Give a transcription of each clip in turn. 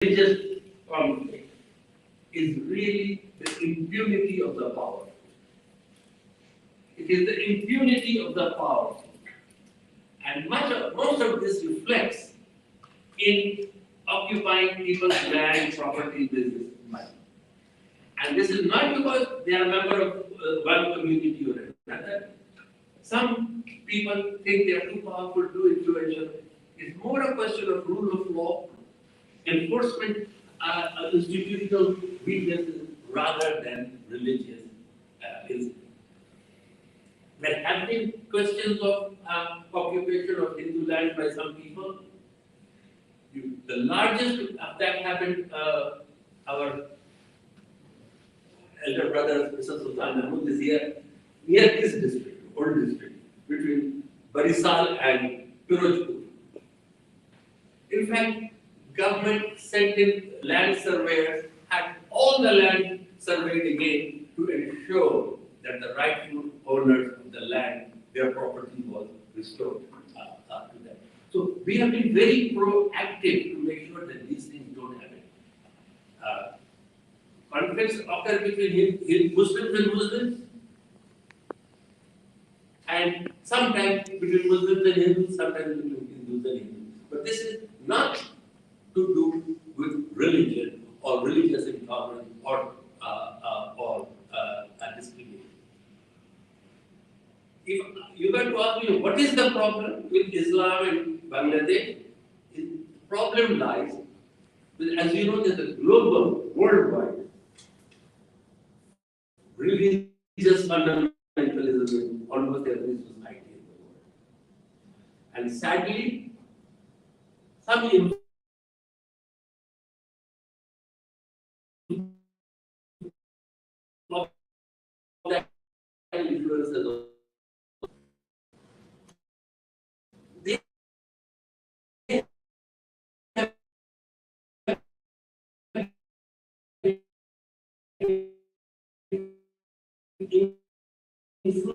religious conflict is really the impunity of the power. It is the impunity of the power. And most of this reflects in occupying people's land, property, business, money. And this is not because they are a member of one community or another. Some people think they are too powerful, too influential. It's more a question of rule of law, enforcement, institutional weaknesses rather than religious incidents. There have been questions of occupation of Hindu land by some people. The largest of that happened, our elder brother, Mr. Sultan Mahmud, is here, near his district, old district, between Barisal and Pirojpur. In fact, government sent in land surveyors, had all the land surveyed again to ensure that the rightful owners of the land, their property was restored to them. So we have been very proactive to make sure that these things don't happen. Conflicts occur between Muslims and Muslims, and sometimes between Muslims and Hindus, sometimes between Hindus and Hindus. But this is not to do with religion or religious intolerance or discrimination. If you were to ask me what is the problem with Islam in Bangladesh, the problem lies with, as you know, there's a global, worldwide religious fundamentalism in almost every society in the world. And sadly, some of that influence has also. They have influenced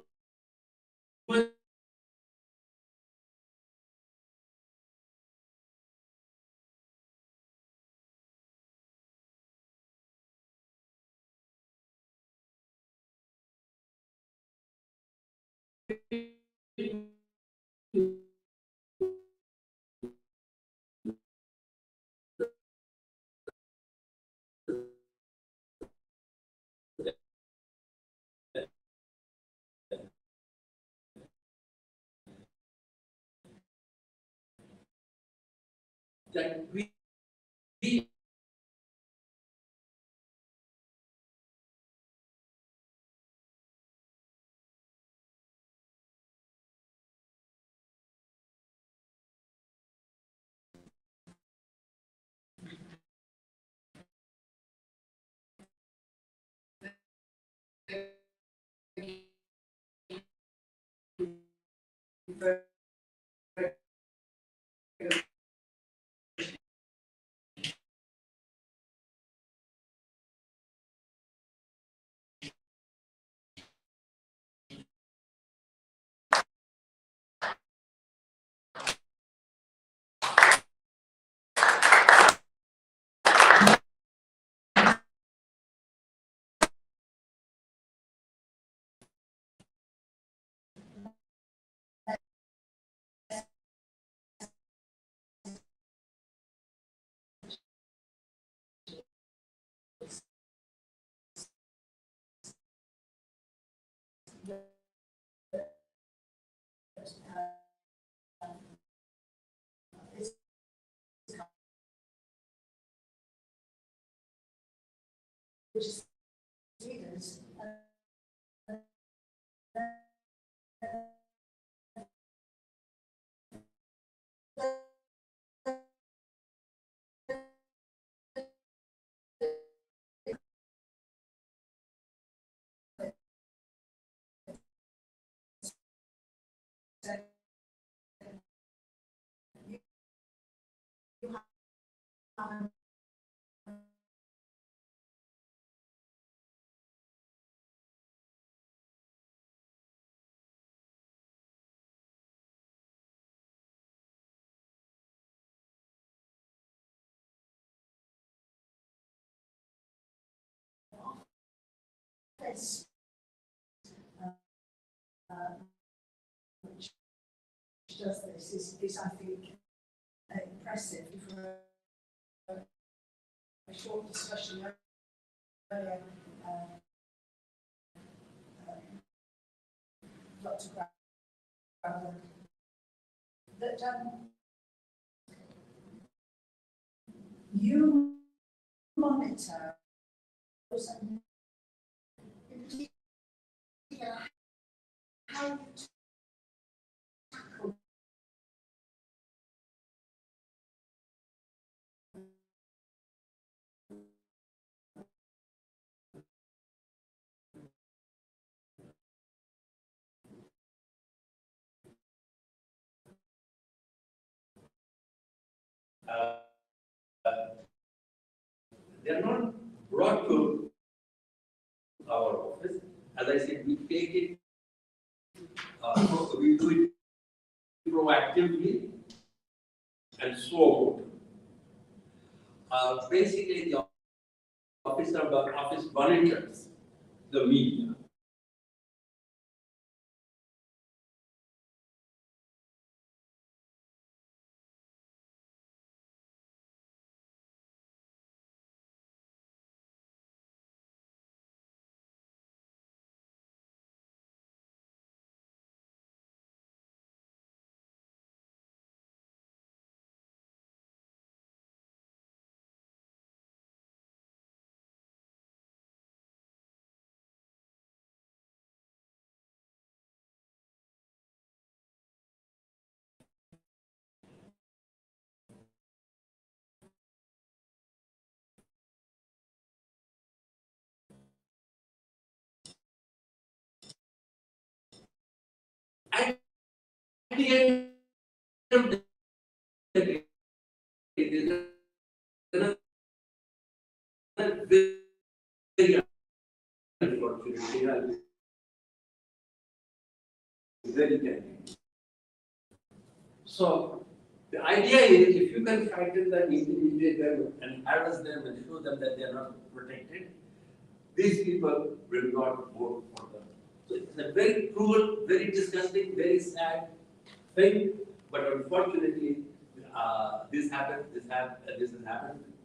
that we evidence which does this is I think, impressive. For a short discussion earlier, Dr. Brown, that you monitor and in particular how you tackle They are not brought to our office. As I said, we take it, we do it proactively and so basically the office monitors the media. At the end of the day, it is another very unfortunate, very tempting. So the idea is if you can frighten them, intimidate them, and harass them and show them that they are not protected, these people will not vote for them. So it's a very cruel, very disgusting, very sad thing. But unfortunately, this has happened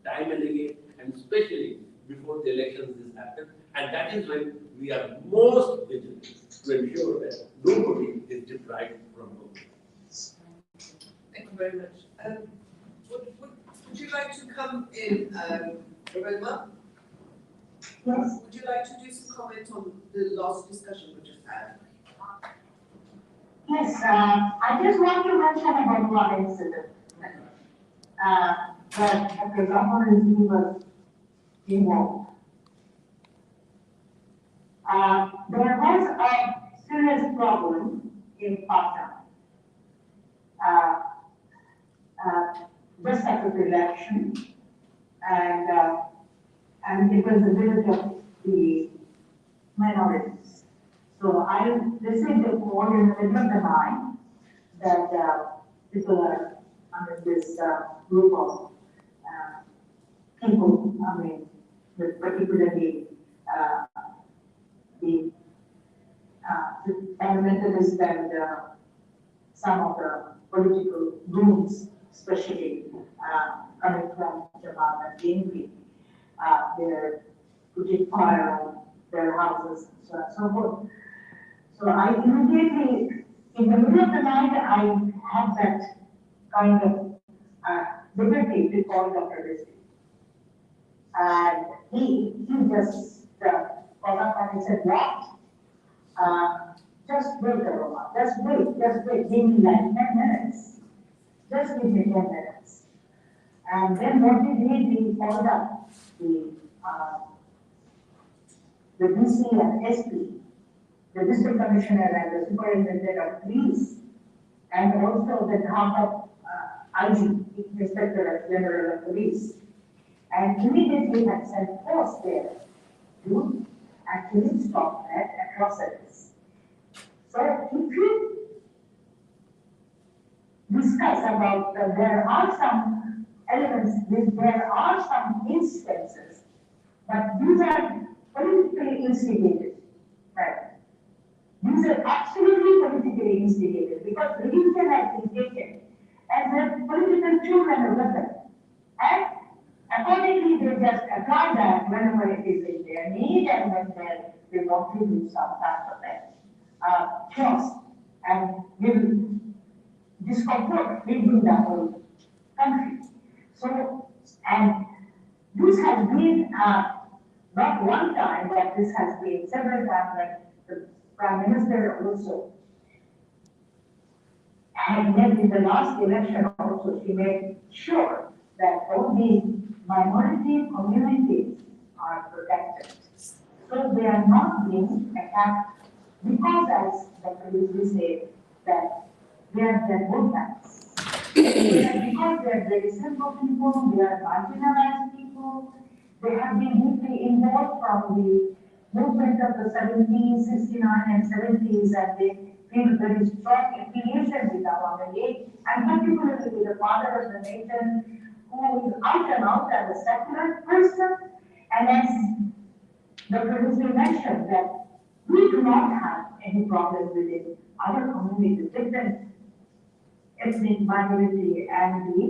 time and again, and especially before the elections, this happened. And that is when we are most vigilant to ensure that nobody is deprived from voting. Thank you very much. Would you like to come in, Roma? Yes. Would you like to do some comment on the last discussion we just had? Yes, I just want to mention about one incident. That the government was involved. There was a serious problem in Patna. Just after the election, and it was the village of the minorities. So I received a call in the middle of the night that people are under this group of people, particularly the environmentalists and some of the political groups, especially coming from Japan and BNP, they're putting fire on their houses and so on and so forth. So I immediately, in the middle of the night, I had that kind of liberty to call Dr. Rizvi. And he just called up and he said, what? Just wait, Aroma, just wait, give me like 10 minutes. Just give me 10 minutes. And then what he did, he called up the DC and SP, the district commissioner and the superintendent of police, and also the top of IG, Inspector General of Police. And immediately had sent force there to actually stop that atrocities. So if you discuss about there are some elements, there are some instances, but these are politically instigated. these are absolutely politically instigated because religion has been taken as a political tool and a weapon. And accordingly, they just apply that whenever it is in their need and when they want to do some kind of chaos and will discomfort within the whole country. So, and this has been not one time, but this has been several times that the Prime Minister also had met in the last election also, she made sure that all these minority communities are protected. So they are not being attacked because as Dr. Lucy said, that they are the vote banks. Because they are very simple people, they are marginalized people, they have been deeply involved from the movement of the 70s, 69 and 70s, and they feel very strong affiliation with our League, and particularly with the father of the nation, who is out and out as a secular person, and as Dr. Lucy mentioned, that we do not have any problem with it. Other communities, different ethnic minority and the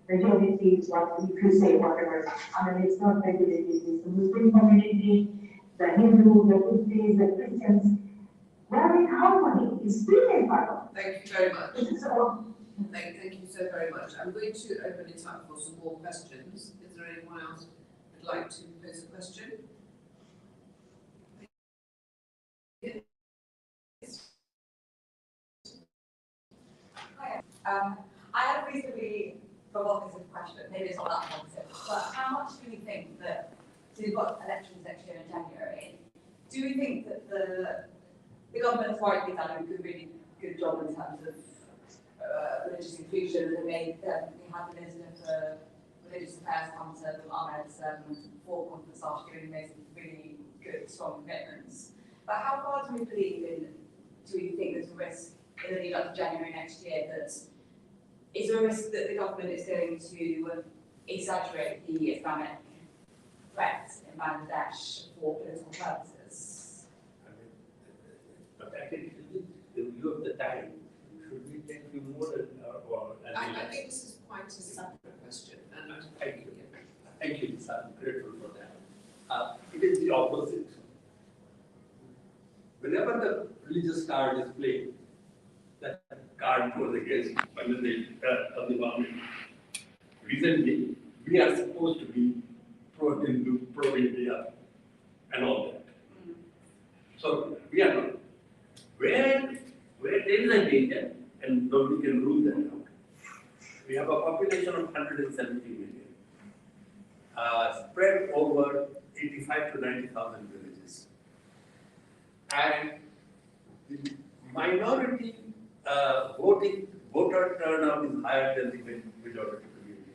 majority is what if you say whatever. I mean, it's not majority, it's the Muslim community, the Hindu, the Buddhists, the Christians. We're in harmony, it's still in harmony. Thank you very much. This is all. Thank you so very much. I'm going to open it up for some more questions. Is there anyone else who'd like to pose a question? I had a reasonably provocative question, maybe it's not that provocative, but how much do we think that, so we've got elections next year in January, do we think that the government has rightly done a really good job in terms of religious inclusion, and they had the Minister for Religious Affairs come to Ahmed's War Conference last year and made some really good, strong commitments. But how far do we believe in, do we think there's a risk in the lead up to January next year that is there a risk that the government is going to exaggerate the Islamic threats in Bangladesh for political purposes? But I think you have the time. Should we take you more I think this is quite a separate question. And thank you. Thank you, Lisa. I'm grateful for that. It is the opposite. Whenever the religious card is played, that card goes against Bangladesh of the government. Recently, we are supposed to be pro-Hindu, pro-India, and all that. So we are not. Where there is a danger, and nobody can rule that out. We have a population of 170 million, spread over 85 to 90,000 villages. And the minority voter turnout is higher than the majority community.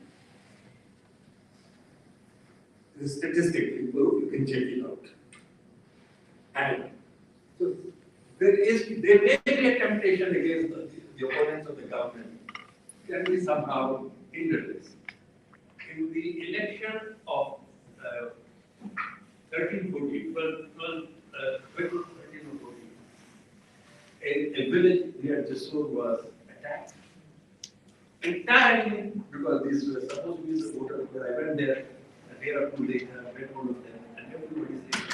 The statistic, you can check it out. And so there may be a temptation against the opponents of the government. Can we somehow hinder this? In the election of 1314, 13 or 14, a village near Jessore was attacked. Entirely because these were supposed to be the voters, but I went there a day or two later, met one of